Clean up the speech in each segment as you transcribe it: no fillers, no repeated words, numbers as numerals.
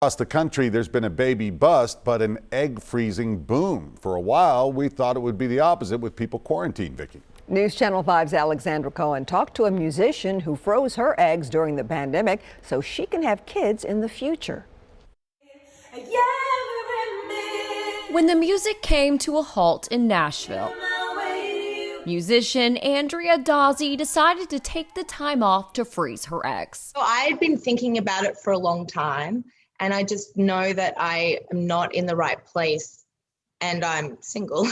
Across the country, there's been a baby bust, but an egg freezing boom. For a while, we thought it would be the opposite with people quarantined, Vicki. News Channel 5's Alexandra Cohen talked to a musician who froze her eggs during the pandemic so she can have kids in the future. When the music came to a halt in Nashville, musician Andrea Dawsey decided to take the time off to freeze her eggs. So I had been thinking about it for a long time, and I just know that I am not in the right place, and I'm single.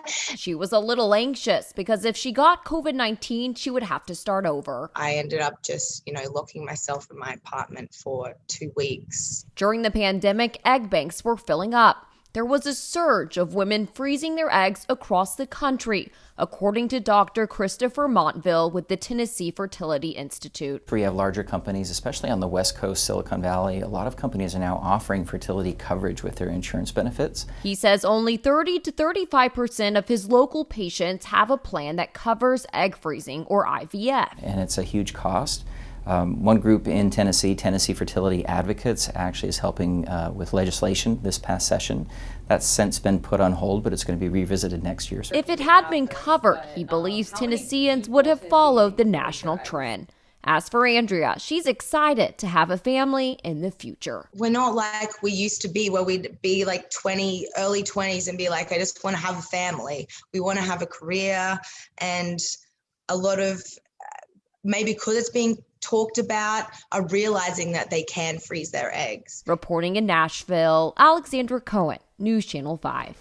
She was a little anxious because if she got COVID-19, she would have to start over. I ended up just, locking myself in my apartment for 2 weeks. During the pandemic, egg banks were filling up. There was a surge of women freezing their eggs across the country, according to Dr. Christopher Montville with the Tennessee Fertility Institute. We have larger companies, especially on the West Coast, Silicon Valley. A lot of companies are now offering fertility coverage with their insurance benefits. He says only 30 to 35% of his local patients have a plan that covers egg freezing or IVF. And it's a huge cost. One group in Tennessee, Tennessee Fertility Advocates, actually is helping with legislation this past session. That's since been put on hold, but it's going to be revisited next year. If it had been covered, he believes Tennesseans would have followed the national trend. As for Andrea, she's excited to have a family in the future. We're not like we used to be, where we'd be like early 20s and be like, I just want to have a family. We want to have a career, and a lot of, maybe because it's being talked about, are realizing that they can freeze their eggs. Reporting in Nashville, Alexandra Cohen, News Channel 5.